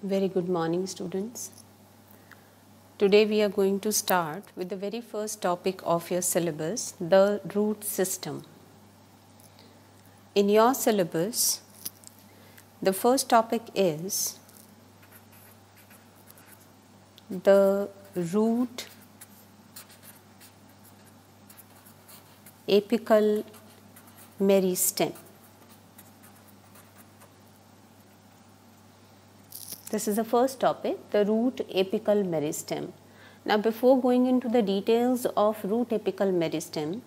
Very good morning, students. Today we are going to start with the very first topic of your syllabus, the root system. In your syllabus, the first topic is the root apical meristem. This is the first topic, the root apical meristem. Now, before going into the details of root apical meristem,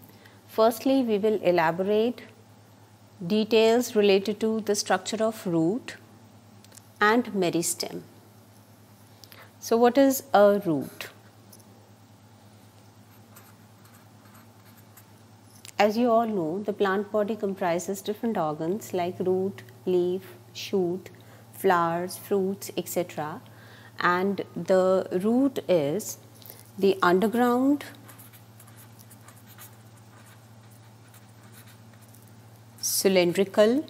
firstly we will elaborate details related to the structure of root and meristem. So, what is a root? As you all know, the plant body comprises different organs like root, leaf, shoot, flowers, fruits, etc. And the root is the underground cylindrical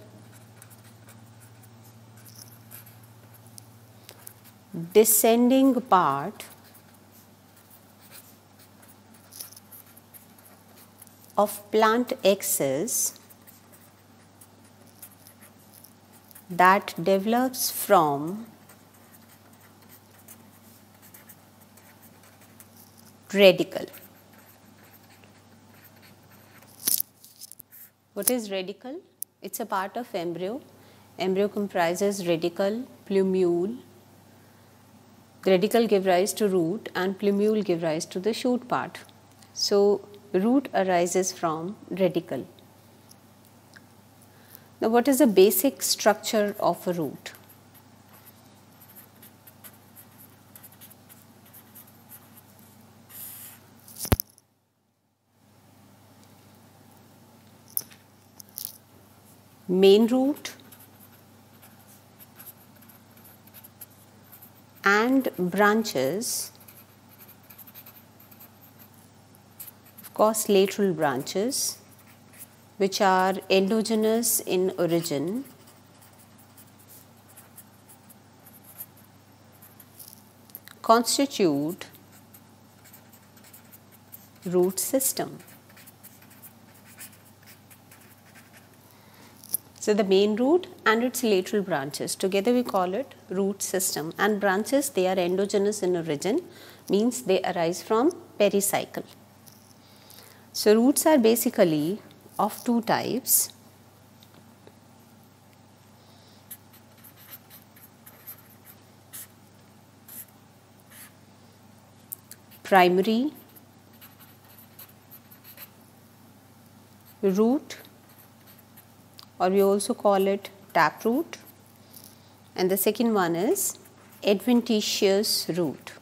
descending part of plant axis that develops from radicle. What is radicle? It's a part of embryo. Embryo comprises radicle, plumule. The radicle give rise to root and plumule give rise to the shoot part. So, root arises from radicle. Now, what is the basic structure of a root? Main root and branches, of course lateral branches, which are endogenous in origin, constitute root system. So, the main root and its lateral branches, together we call it root system, and branches, they are endogenous in origin, means they arise from pericycle. So, roots are basically of two types. Primary root, or we also call it taproot, and the second one is adventitious root.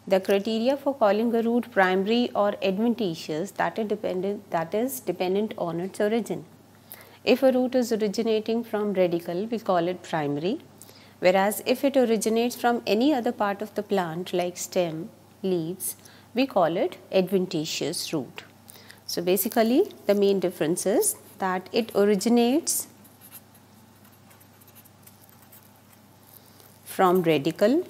The criteria for calling a root primary or adventitious, that is dependent on its origin. If a root is originating from radicle, we call it primary, whereas if it originates from any other part of the plant like stem, leaves, we call it adventitious root. So, basically the main difference is that it originates from radicle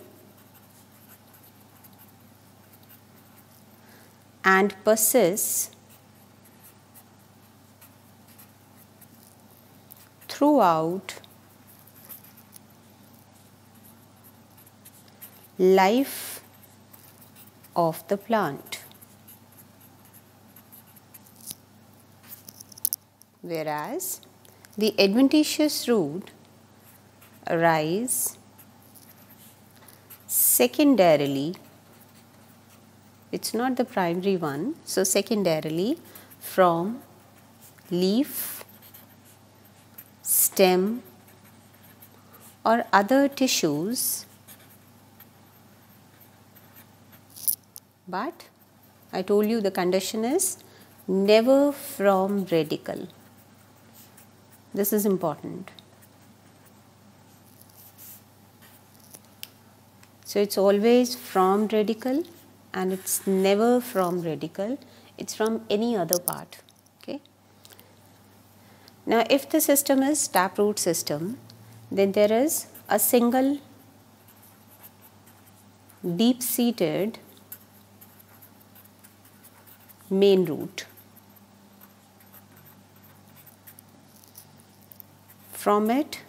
and persists throughout life of the plant, whereas the adventitious root arise secondarily. It's not the primary one, so secondarily from leaf, stem or other tissues, but I told you the condition is never from radicle. This is important. So, it's always from radicle and it's never from radicle, it's from any other part. Okay. Now if the system is taproot system, then there is a single deep-seated main root. From it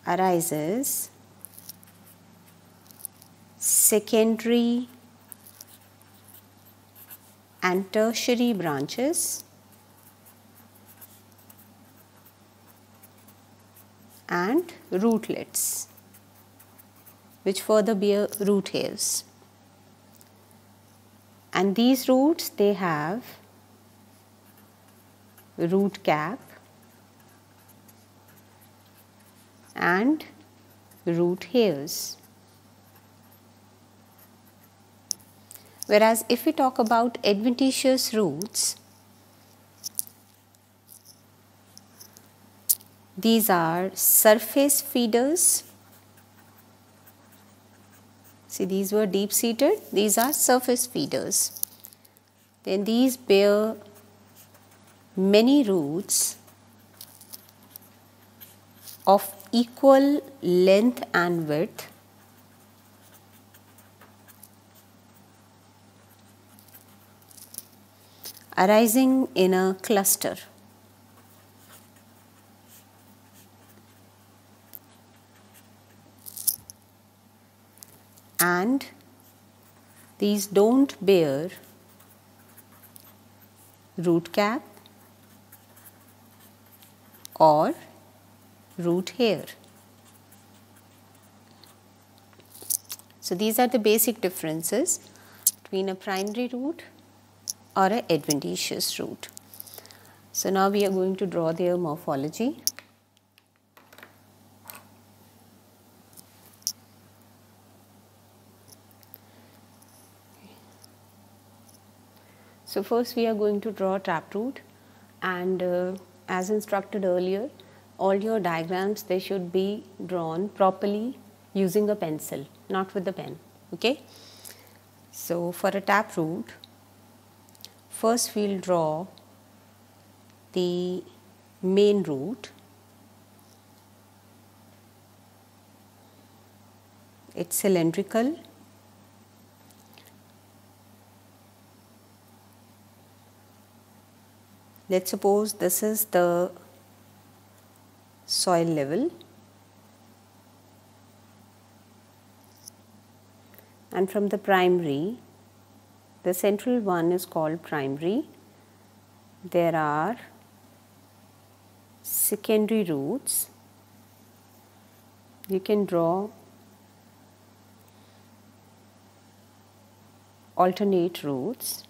arises secondary and tertiary branches and rootlets, which further bear root hairs. And these roots, they have root cap and root hairs. Whereas if we talk about adventitious roots, these are surface feeders. See, these were deep seated, these are surface feeders. Then these bear many roots of equal length and width, arising in a cluster. And these don't bear root cap or root hair. So these are the basic differences between a primary root or an adventitious root. So now we are going to draw their morphology. So first we are going to draw taproot, and as instructed earlier, all your diagrams, they should be drawn properly using a pencil, not with the pen. Okay. So for a taproot, first we will draw the main root. It's cylindrical. Let's suppose this is the soil level, and from the primary, the central one is called primary. There are secondary roots. You can draw alternate roots.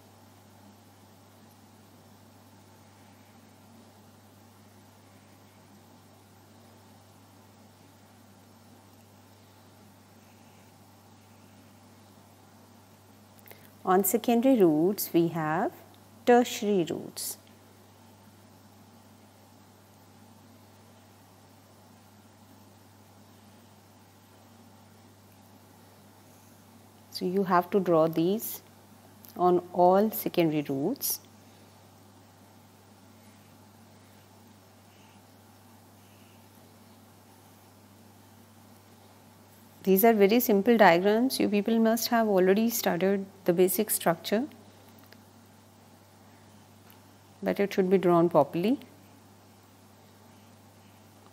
On secondary roots, we have tertiary roots. So you have to draw these on all secondary roots. These are very simple diagrams. You people must have already studied the basic structure, but it should be drawn properly.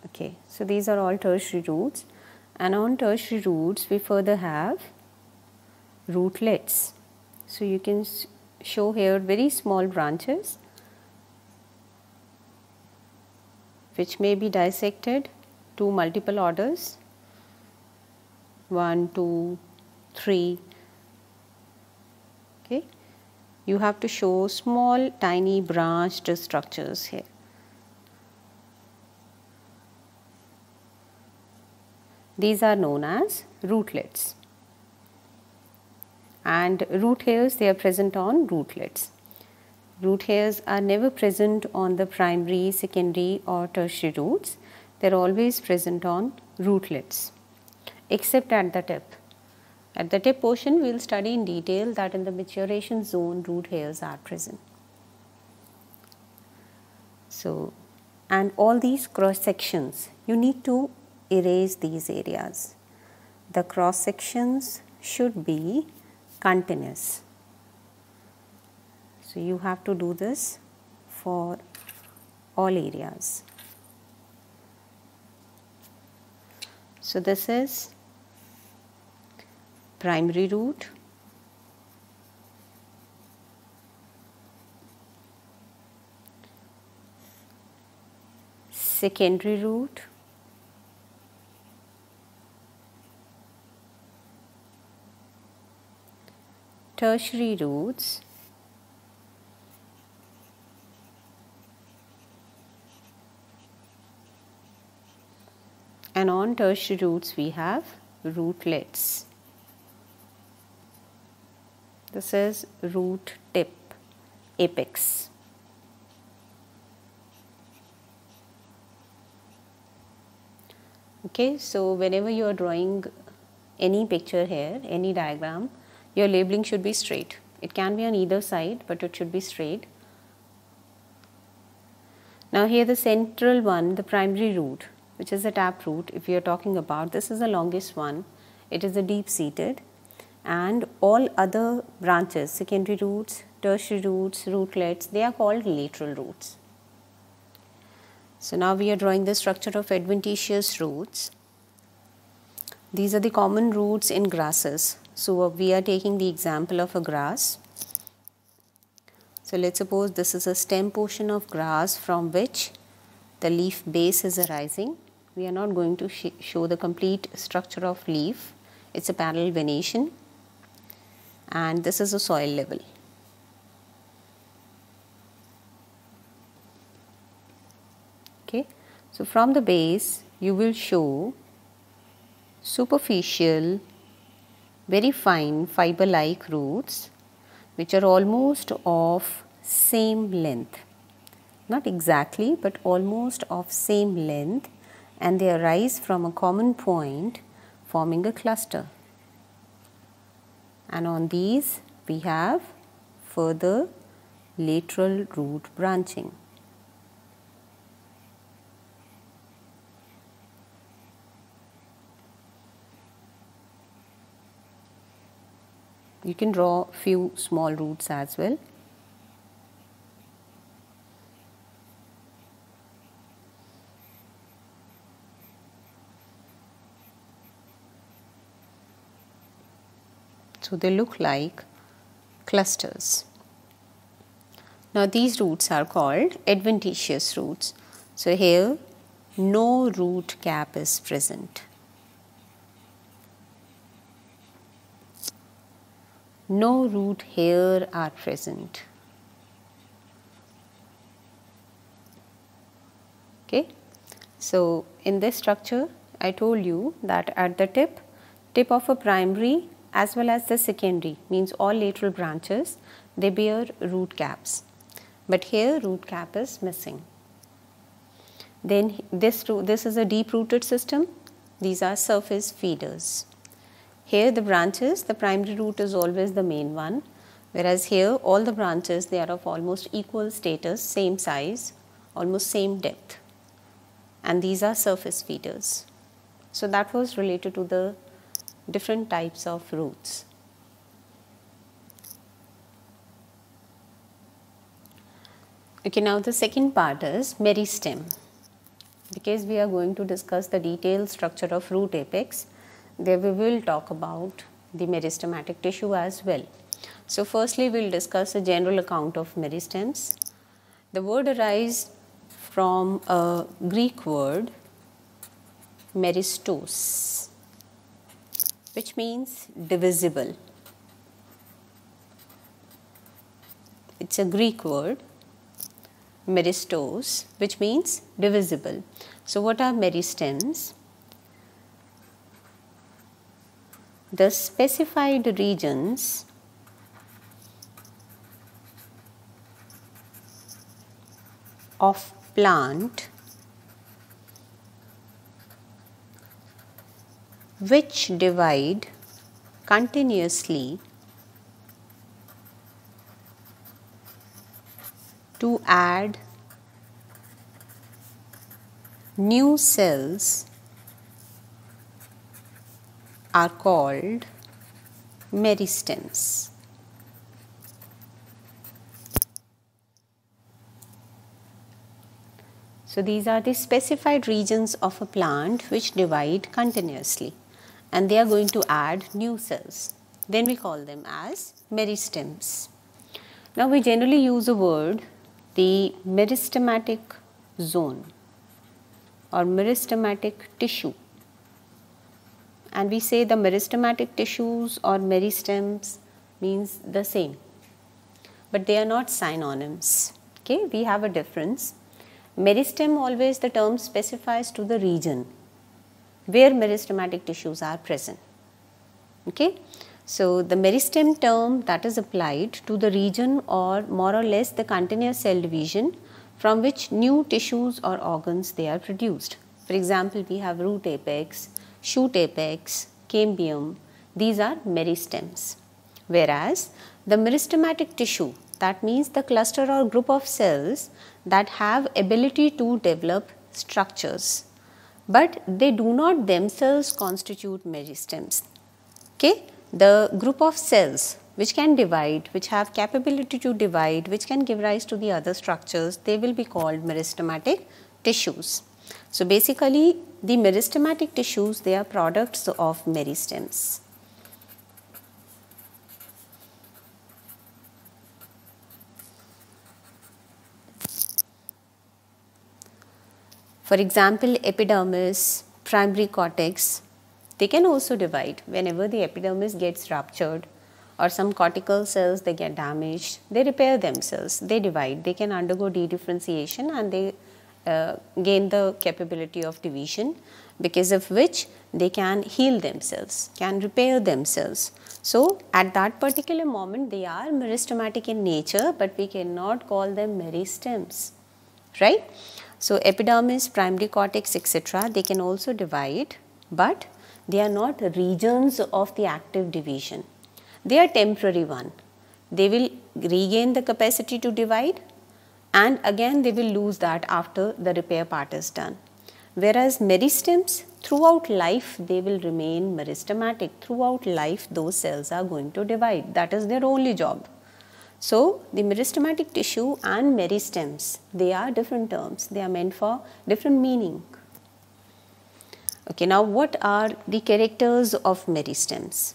Okay, so these are all tertiary roots, and on tertiary roots we further have rootlets. So you can show here very small branches which may be dissected to multiple orders. 1, 2, 3. Okay, you have to show small tiny branched structures here. These are known as rootlets, and root hairs, they are present on rootlets. Root hairs are never present on the primary, secondary or tertiary roots. They are always present on rootlets, except at the tip. At the tip portion, we will study in detail that in the maturation zone, root hairs are present. So, and all these cross sections, you need to erase these areas. The cross sections should be continuous. So, you have to do this for all areas. So, this is primary root, secondary root, tertiary roots, and on tertiary roots we have rootlets. This is root tip, apex. Okay, so whenever you are drawing any picture here, any diagram, your labeling should be straight. It can be on either side, but it should be straight. Now here the central one, the primary root, which is the taproot, if you are talking about, this is the longest one. It is the deep seated, and all other branches, secondary roots, tertiary roots, rootlets, they are called lateral roots. So now we are drawing the structure of adventitious roots. These are the common roots in grasses. So we are taking the example of a grass. So let's suppose this is a stem portion of grass from which the leaf base is arising. We are not going to show the complete structure of leaf. It's a parallel venation, and this is a soil level. Okay, so from the base you will show superficial, very fine fiber-like roots which are almost of same length, not exactly but almost of same length, and they arise from a common point forming a cluster, and on these we have further lateral root branching. You can draw few small roots as well. So they look like clusters. Now these roots are called adventitious roots. So here no root cap is present. No root hair are present. Okay, so in this structure I told you that at the tip of a primary as well as the secondary, means all lateral branches, they bear root caps, but here root cap is missing. Then this is a deep rooted system. These are surface feeders. Here the branches, the primary root is always the main one, whereas here all the branches, they are of almost equal status, same size, almost same depth, and these are surface feeders. So that was related to the different types of roots. Okay, now the second part is meristem. Because we are going to discuss the detailed structure of root apex, there we will talk about the meristematic tissue as well. So firstly we will discuss a general account of meristems. The word arises from a Greek word meristos, which means divisible. It's a Greek word, meristos, which means divisible. So what are meristems? The specified regions of plant which divide continuously to add new cells are called meristems. So these are the specified regions of a plant which divide continuously, and they are going to add new cells. Then we call them as meristems. Now we generally use a word, the meristematic zone or meristematic tissue, and we say the meristematic tissues or meristems means the same, but they are not synonyms. Okay, we have a difference. Meristem, always the term specifies to the region where meristematic tissues are present. Okay, so the meristem term that is applied to the region or more or less the continuous cell division from which new tissues or organs they are produced. For example, we have root apex, shoot apex, cambium. These are meristems. Whereas the meristematic tissue, that means the cluster or group of cells that have ability to develop structures, but they do not themselves constitute meristems. Okay, the group of cells which can divide, which have capability to divide, which can give rise to the other structures, they will be called meristematic tissues. So basically the meristematic tissues, they are products of meristems. For example, epidermis, primary cortex, they can also divide. Whenever the epidermis gets ruptured or some cortical cells they get damaged, they repair themselves, they divide, they can undergo dedifferentiation and they gain the capability of division, because of which they can heal themselves, can repair themselves. So at that particular moment they are meristematic in nature, but we cannot call them meristems, right? So epidermis, primary cortex, etc., they can also divide, but they are not regions of the active division. They are temporary one. They will regain the capacity to divide and again they will lose that after the repair part is done. Whereas meristems, throughout life they will remain meristematic. Throughout life those cells are going to divide. That is their only job. So the meristematic tissue and meristems, they are different terms. They are meant for different meaning. Okay, now what are the characters of meristems?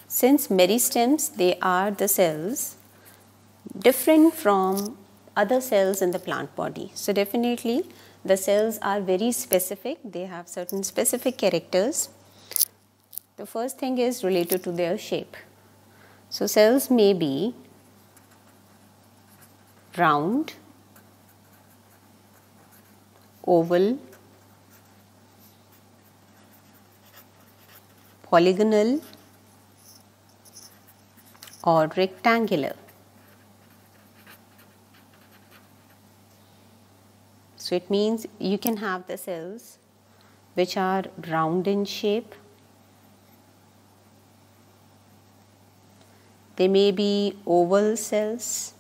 Since meristems, they are the cells different from other cells in the plant body. So definitely the cells are very specific. They have certain specific characters. The first thing is related to their shape. So cells may be round, oval, polygonal or rectangular. So it means you can have the cells which are round in shape. They may be oval cells.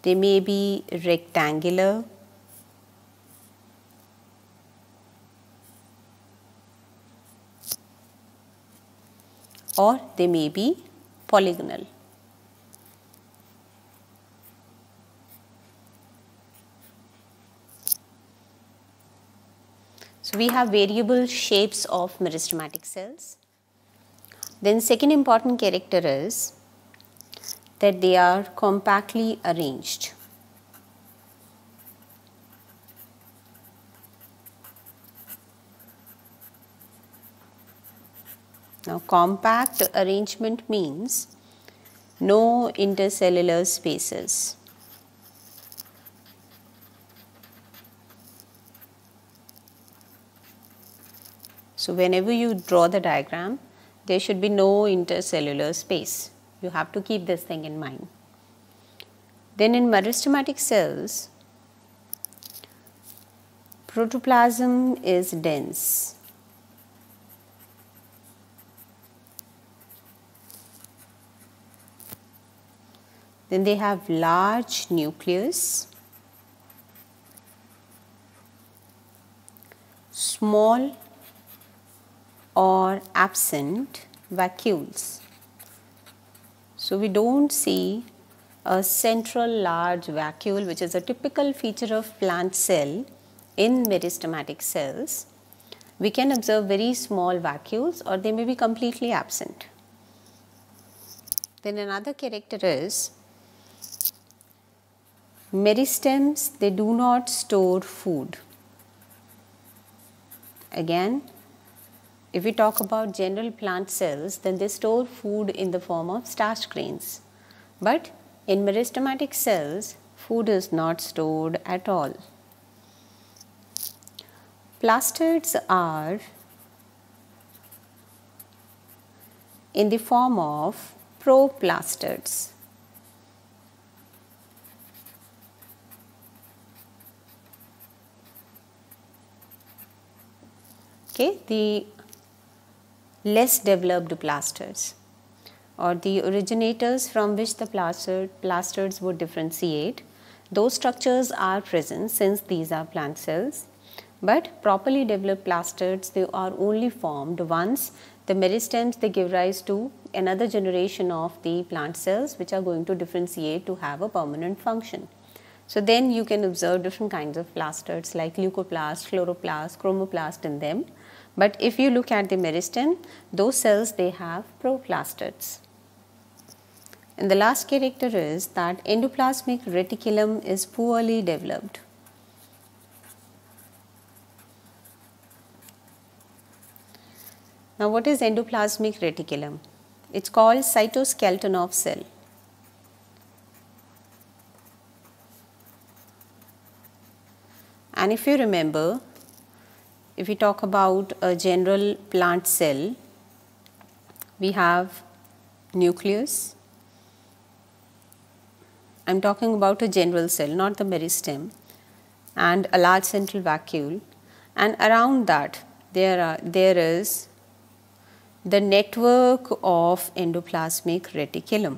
They may be rectangular. Or they may be polygonal. So we have variable shapes of meristematic cells. Then second important character is that they are compactly arranged. Now compact arrangement means no intercellular spaces. So whenever you draw the diagram, there should be no intercellular space. You have to keep this thing in mind. Then in meristematic cells, protoplasm is dense. Then they have large nucleus, small or absent vacuoles. So we don't see a central large vacuole, which is a typical feature of plant cell in meristematic cells. We can observe very small vacuoles, or they may be completely absent. Then another character is meristems, they do not store food. Again, if we talk about general plant cells, then they store food in the form of starch grains. But in meristematic cells, food is not stored at all. Plastids are in the form of proplastids. Okay, the less developed plastids, or the originators from which the plastids would differentiate, those structures are present since these are plant cells. But properly developed plastids, they are only formed once the meristems, they give rise to another generation of the plant cells which are going to differentiate to have a permanent function. So then you can observe different kinds of plastids like leucoplast, chloroplast, chromoplast in them. But if you look at the meristem, those cells, they have proplastids. And the last character is that endoplasmic reticulum is poorly developed. Now what is endoplasmic reticulum? It's called cytoskeleton of cell. And if you remember, if we talk about a general plant cell, we have nucleus. I am talking about a general cell, not the meristem, and a large central vacuole, and around that there is the network of endoplasmic reticulum,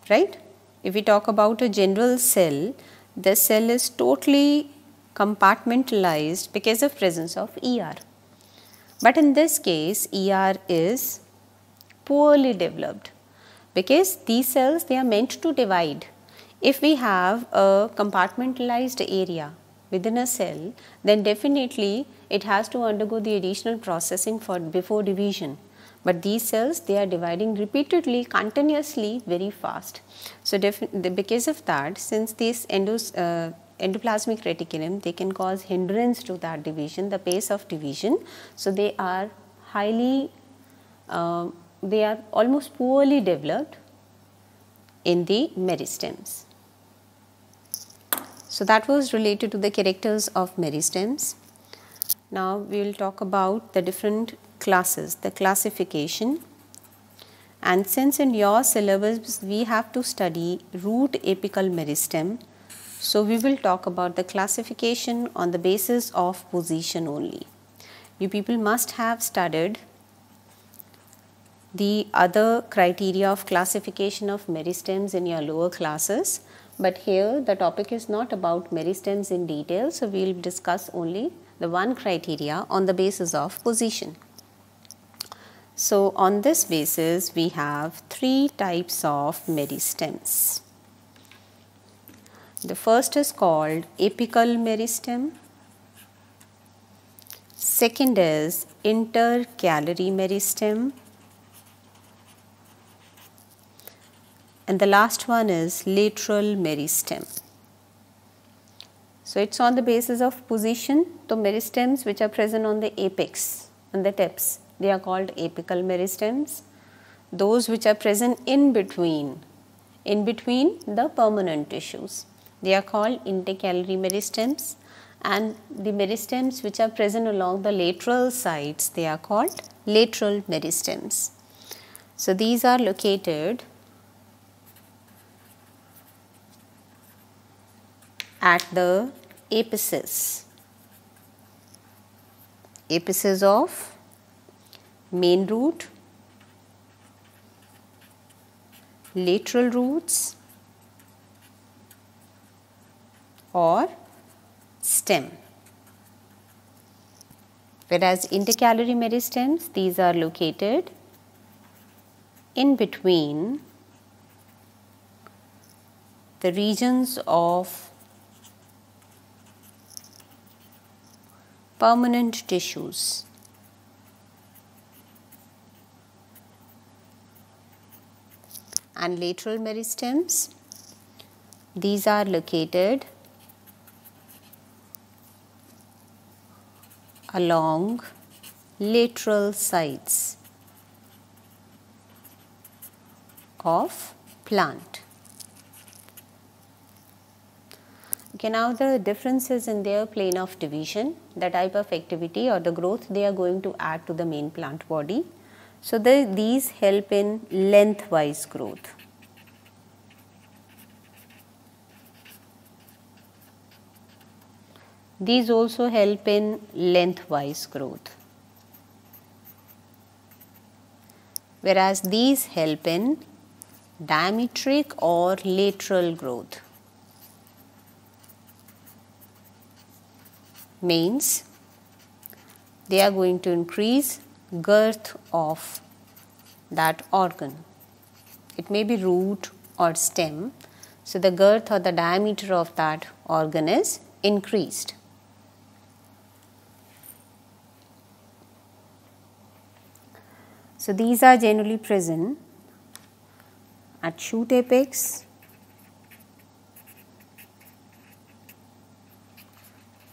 right? If we talk about a general cell, the cell is totally compartmentalized because of presence of ER. But in this case, ER is poorly developed because these cells, they are meant to divide. If we have a compartmentalized area within a cell, then definitely it has to undergo the additional processing before division. But these cells, they are dividing repeatedly, continuously, very fast. So because of that, since this endoplasmic reticulum, they can cause hindrance to that division, the pace of division. So they are highly, they are almost poorly developed in the meristems. So that was related to the characters of meristems. Now we will talk about the different classes, the classification. And since in your syllabus we have to study root apical meristem, so we will talk about the classification on the basis of position only. You people must have studied the other criteria of classification of meristems in your lower classes, but here the topic is not about meristems in detail, so we will discuss only the one criteria on the basis of position. So on this basis, we have three types of meristems. The first is called apical meristem. Second is intercalary meristem. And the last one is lateral meristem. So it's on the basis of position. The meristems which are present on the apex, on the tips, they are called apical meristems. Those which are present in between the permanent tissues, they are called intercalary meristems. And the meristems which are present along the lateral sides, they are called lateral meristems. So these are located at the apices of main root lateral roots or stem. Whereas intercalary meristems, these are located in between the regions of permanent tissues. And lateral meristems, these are located along lateral sides of plant. Okay, now the differences in their plane of division, the type of activity or the growth they are going to add to the main plant body. So, these help in lengthwise growth. These also help in lengthwise growth, whereas these help in diametric or lateral growth. Means they are going to increase girth of that organ. It may be root or stem. So, the girth or the diameter of that organ is increased. So, these are generally present at shoot apex,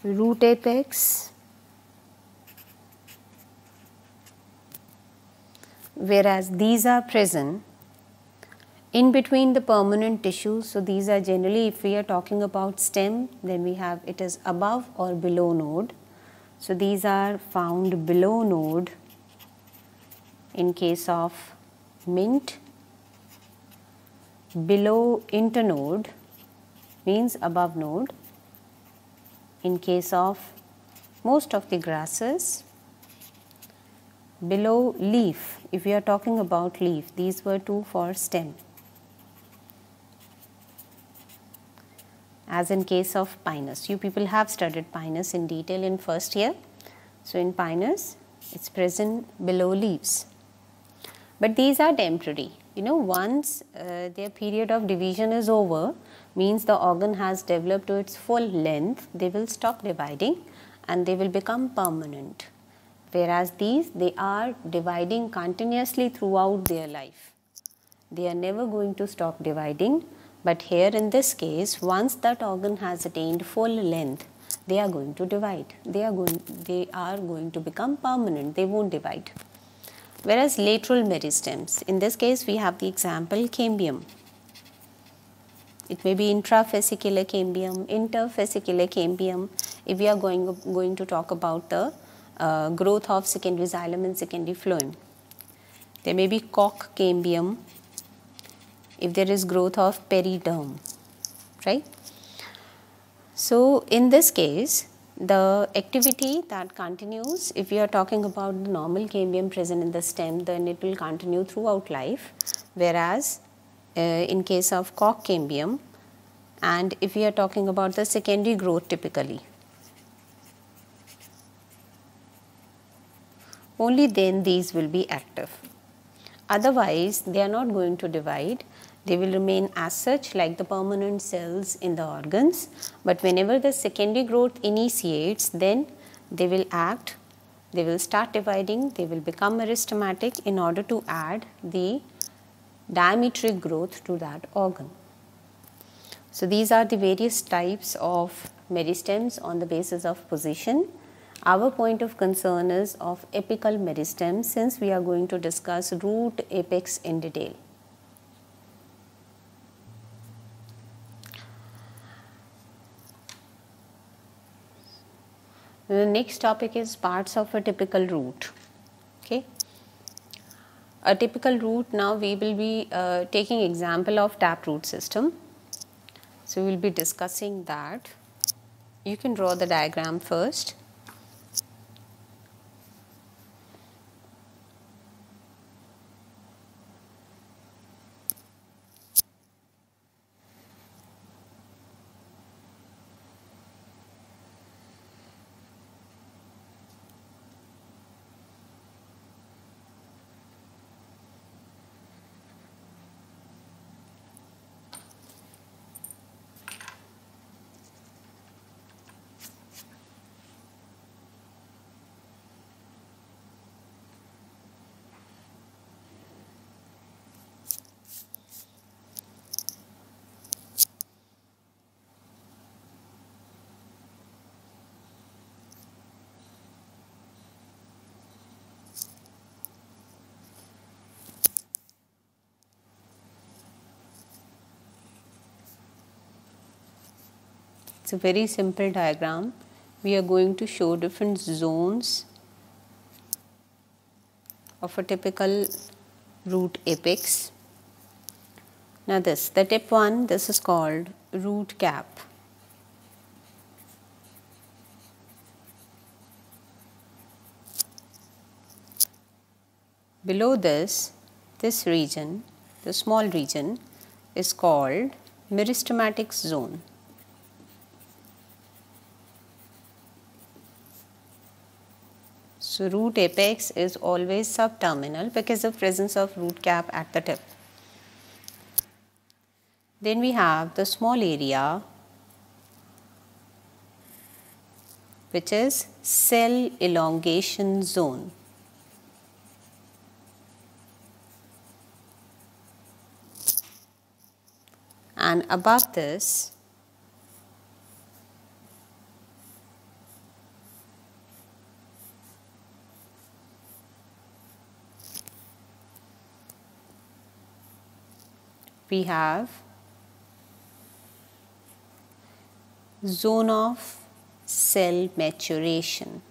root apex, whereas these are present in between the permanent tissues. So, these are generally, if we are talking about stem, then we have it is above or below node. So, these are found below node in case of mint, below internode means above node in case of most of the grasses, below leaf. If we are talking about leaf, these were two for stem, as in case of pinus. You people have studied pinus in detail in first year. So, in pinus it is present below leaves, but these are temporary. Once their period of division is over, means the organ has developed to its full length, they will stop dividing and they will become permanent. Whereas these, they are dividing continuously throughout their life. They are never going to stop dividing, but here in this case, once that organ has attained full length, they are going to divide. They are going to become permanent. They won't divide. Whereas lateral meristems, in this case we have the example cambium. It may be intrafascicular cambium, interfascicular cambium. If we are going to talk about the growth of secondary xylem and secondary phloem, there may be cock cambium if there is growth of periderm, right? So, in this case, the activity that continues, if we are talking about the normal cambium present in the stem, then it will continue throughout life, whereas in case of cock cambium, and if we are talking about the secondary growth typically, only then these will be active. Otherwise, they are not going to divide. They will remain as such like the permanent cells in the organs, but whenever the secondary growth initiates, then they will act, they will start dividing, they will become meristematic in order to add the diametric growth to that organ. So, these are the various types of meristems on the basis of position. Our point of concern is of apical meristems, since we are going to discuss root apex in detail. The next topic is parts of a typical root. Okay. A typical root, now we will be taking example of taproot system. So, we will be discussing that. You can draw the diagram first. It's a very simple diagram. We are going to show different zones of a typical root apex. Now the tip 1, this is called root cap. Below this region, the small region, is called meristematic zone. So root apex is always subterminal because of presence of root cap at the tip. Then we have the small area, which is cell elongation zone. And above this, we have zone of cell maturation.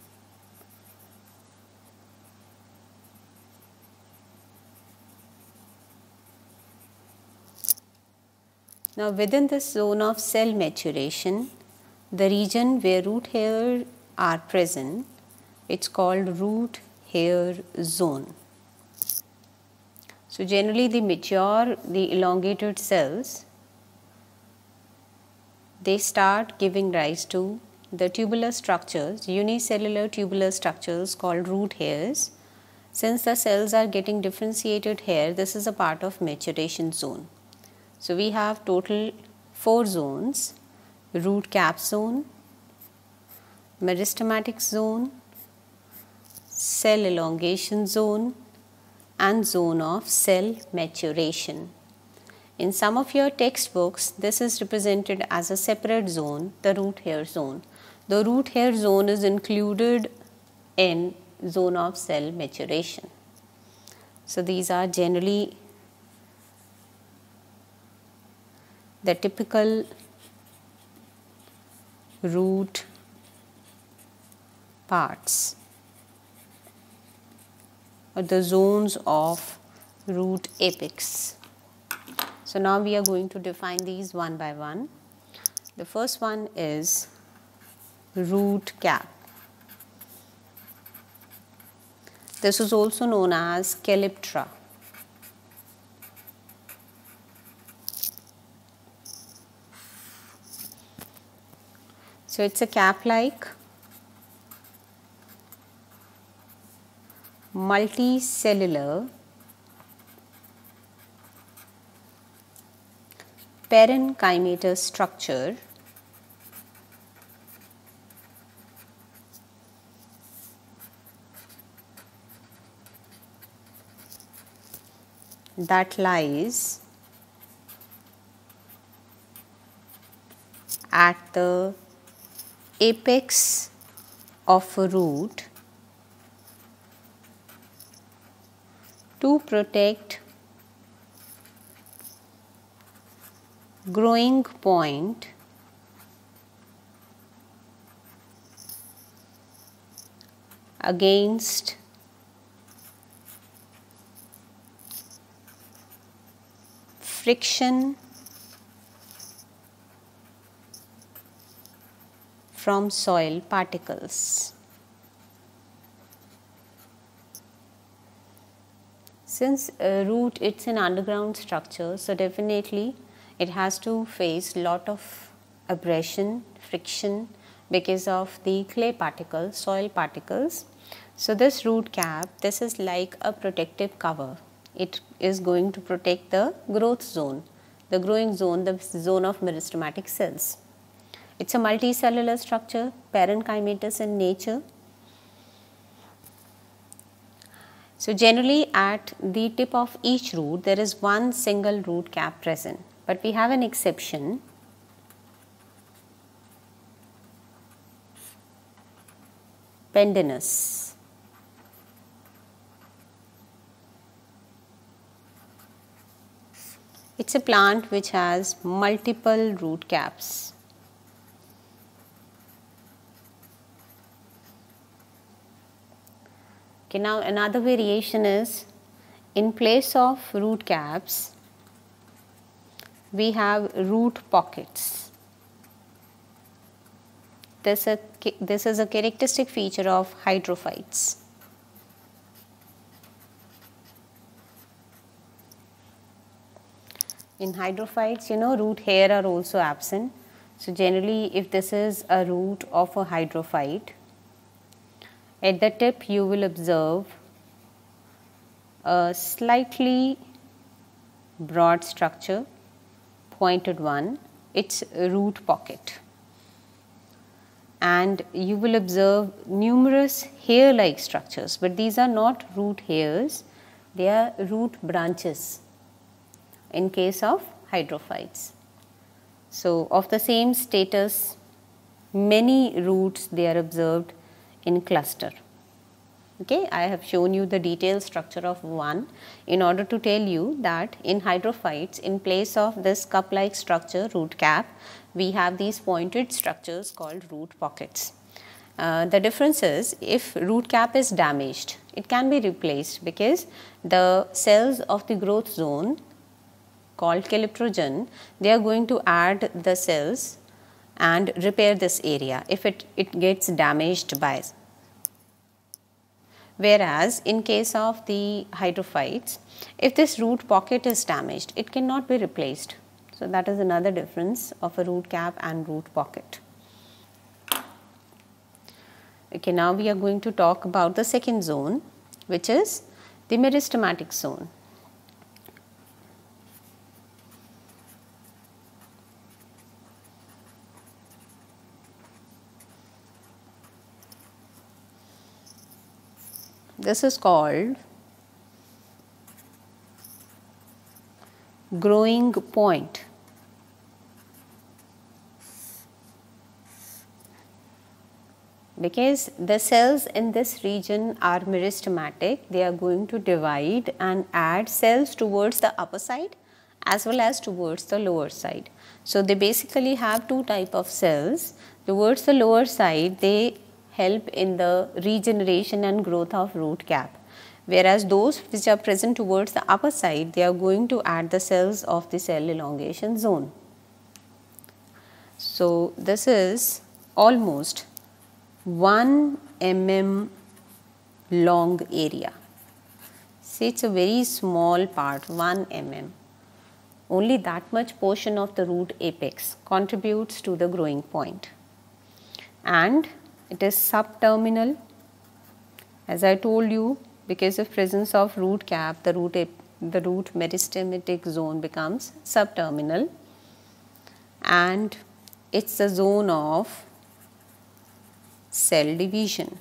Now within this zone of cell maturation, the region where root hair are present, it's called root hair zone. So generally the elongated cells, they start giving rise to the tubular structures, unicellular tubular structures called root hairs. Since the cells are getting differentiated here, this is a part of maturation zone. So we have total 4 zones: root cap zone, meristematic zone, cell elongation zone, and zone of cell maturation. In some of your textbooks, this is represented as a separate zone, the root hair zone. The root hair zone is included in zone of cell maturation. So these are generally the typical root parts or the zones of root apex. So now we are going to define these one by one. The first one is root cap. This is also known as calyptra. So it's a cap-like multicellular parenchymatous structure that lies at the apex of a root to protect growing point against friction from soil particles. Since root, it's an underground structure, so definitely it has to face lot of abrasion, friction because of the clay particles, soil particles. So this root cap, this is like a protective cover. It is going to protect the growth zone, the growing zone, the zone of meristematic cells. It's a multicellular structure, parenchymatous in nature. So generally at the tip of each root there is one single root cap present, but we have an exception. Pendanus. It's a plant which has multiple root caps. Okay, now another variation is, in place of root caps, we have root pockets. This is a characteristic feature of hydrophytes. In hydrophytes, root hair are also absent. So generally, if this is a root of a hydrophyte, at the tip you will observe a slightly broad structure, pointed one, its root pocket. And you will observe numerous hair-like structures, but these are not root hairs, they are root branches in case of hydrophytes. So, of the same status, many roots they are observed in cluster. Okay, I have shown you the detailed structure of one in order to tell you that in hydrophytes, in place of this cup-like structure, root cap, we have these pointed structures called root pockets. The difference is, if root cap is damaged, it can be replaced because the cells of the growth zone called calyptrogen, they are going to add the cells and repair this area if it gets damaged by. Whereas in case of the hydrophytes, if this root pocket is damaged, it cannot be replaced. So that is another difference of a root cap and root pocket. Okay, now we are going to talk about the second zone, which is the meristematic zone. This is called growing point. Because the cells in this region are meristematic, they are going to divide and add cells towards the upper side as well as towards the lower side. So they basically have two types of cells. Towards the lower side, they help in the regeneration and growth of root cap, whereas those which are present towards the upper side, they are going to add the cells of the cell elongation zone. So this is almost 1 mm long area. See, it's a very small part, 1 mm. Only that much portion of the root apex contributes to the growing point. And it is subterminal. As I told you, because of presence of root cap, the root meristematic zone becomes subterminal, and it's the zone of cell division.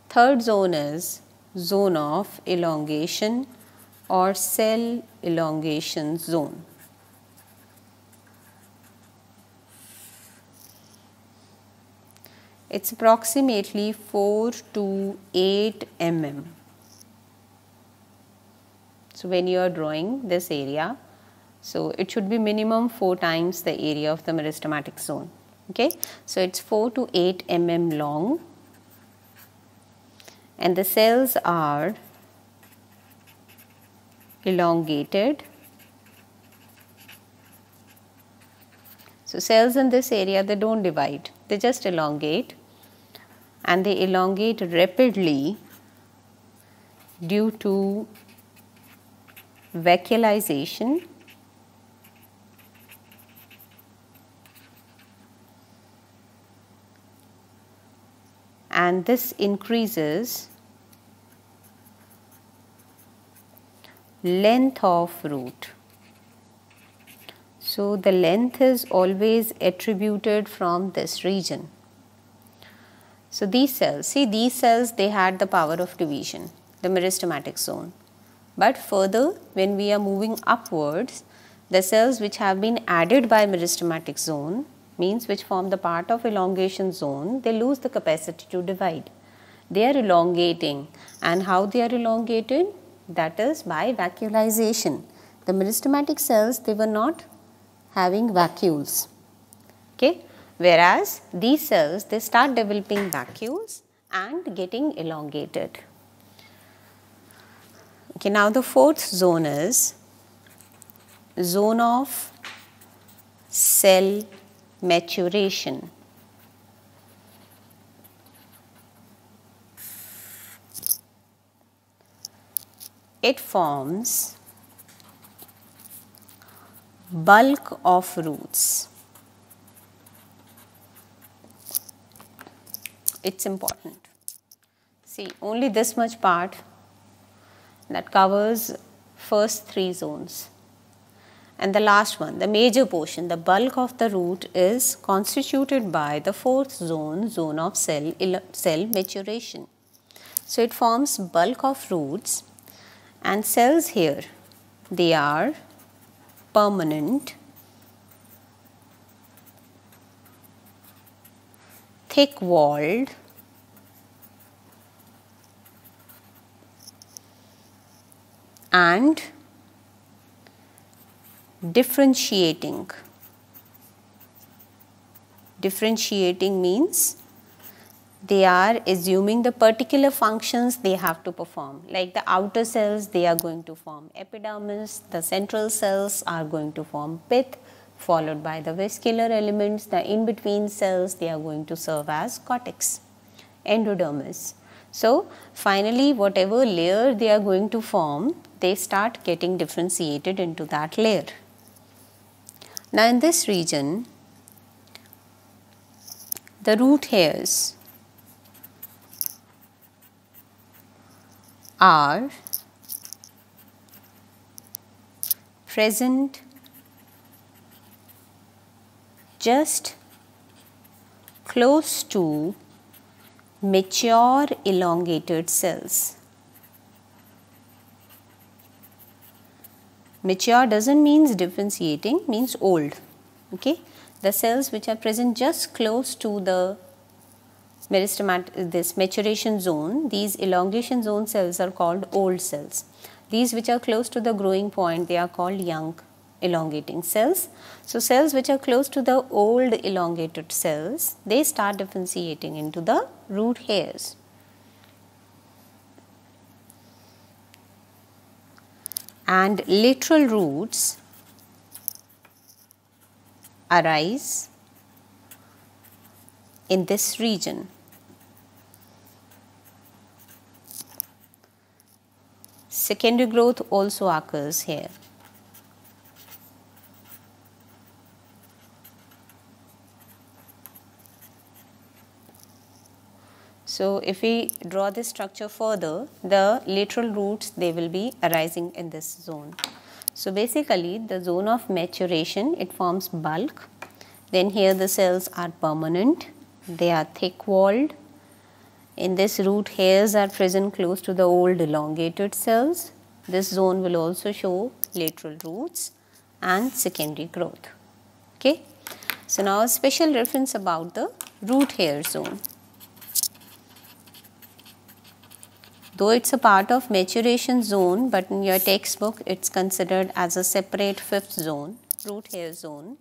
Third zone is zone of elongation or cell elongation zone. It's approximately 4 to 8 mm. So when you are drawing this area, so it should be minimum 4 times the area of the meristematic zone. Okay, so it's 4 to 8 mm long, and the cells are elongated. So cells in this area, they don't divide, they just elongate, and they elongate rapidly due to vacuolization and this increases length of root. So the length is always attributed from this region. So these cells, see these cells, they had the power of division, the meristematic zone. But further, when we are moving upwards, the cells which have been added by meristematic zone, means which form the part of elongation zone, they lose the capacity to divide. They are elongating, and how they are elongated? That is by vacuolization. The meristematic cells, they were not having vacuoles. Okay, whereas these cells, they start developing vacuoles and getting elongated. Okay, now the fourth zone is zone of cell maturation. It forms bulk of roots. It's important. See, only this much part that covers first three zones. And the last one, the major portion, the bulk of the root is constituted by the fourth zone, zone of cell maturation. So it forms bulk of roots, and cells here, they are permanent, thick walled, and differentiating. Differentiating means they are assuming the particular functions they have to perform. Like the outer cells, they are going to form epidermis, the central cells are going to form pith, followed by the vascular elements, the in-between cells, they are going to serve as cortex, endodermis. So, finally, whatever layer they are going to form, they start getting differentiated into that layer. Now, in this region, the root hairs are present just close to mature elongated cells. Mature doesn't mean differentiating, means old. Okay, the cells which are present just close to the this maturation zone, these elongation zone cells are called old cells. These which are close to the growing point, they are called young elongating cells. So, cells which are close to the old elongated cells, they start differentiating into the root hairs. And lateral roots arise in this region. Secondary growth also occurs here. So, if we draw this structure further, the lateral roots, they will be arising in this zone. So, basically the zone of maturation, it forms bulk. Then here the cells are permanent, they are thick walled. In this root hairs are present close to the old elongated cells. This zone will also show lateral roots and secondary growth. Okay. So, now a special reference about the root hair zone. Though it is a part of maturation zone, but in your textbook it is considered as a separate fifth zone, root hair zone.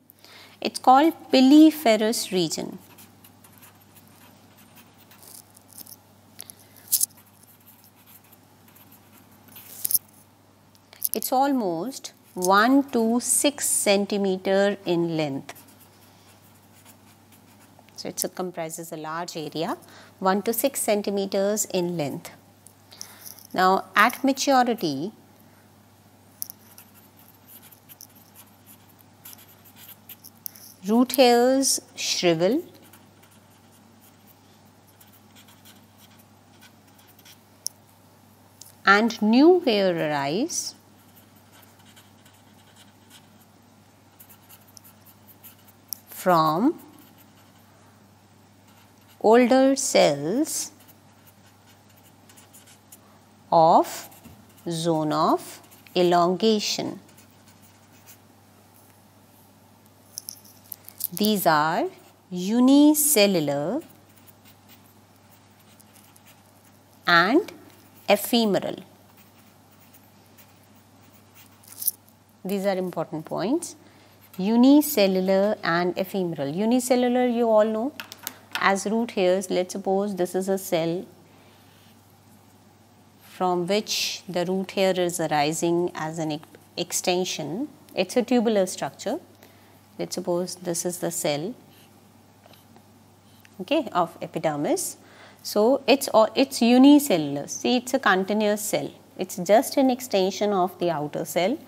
It is called piliferous region. It is almost 1 to 6 centimeter in length. So, it comprises a large area, 1 to 6 centimeters in length. Now, at maturity, root hairs shrivel and new hair arise from older cells of zone of elongation. These are unicellular and ephemeral. These are important points. Unicellular and ephemeral. Unicellular you all know as root hairs. Let's suppose this is a cell from which the root hair is arising as an extension. It's a tubular structure. Let's suppose this is the cell, okay, of epidermis. So it's unicellular. See, it's a continuous cell. It's just an extension of the outer cell.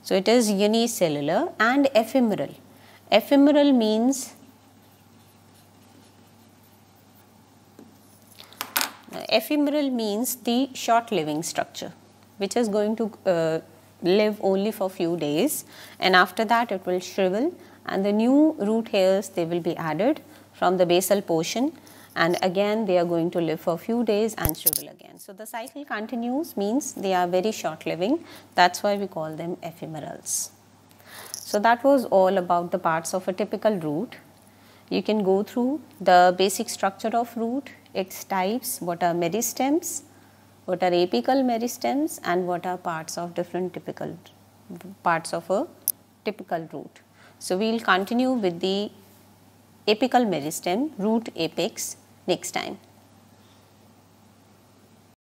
So it is unicellular and ephemeral. Ephemeral means the short living structure, which is going to live only for few days, and after that it will shrivel, and the new root hairs, they will be added from the basal portion, and again they are going to live for few days and shrivel again. So the cycle continues, means they are very short living. That's why we call them ephemerals. So that was all about the parts of a typical root. You can go through the basic structure of root, its types, what are meristems, what are apical meristems, and what are parts of different typical parts of a typical root. So we will continue with the apical meristem, root apex, next time.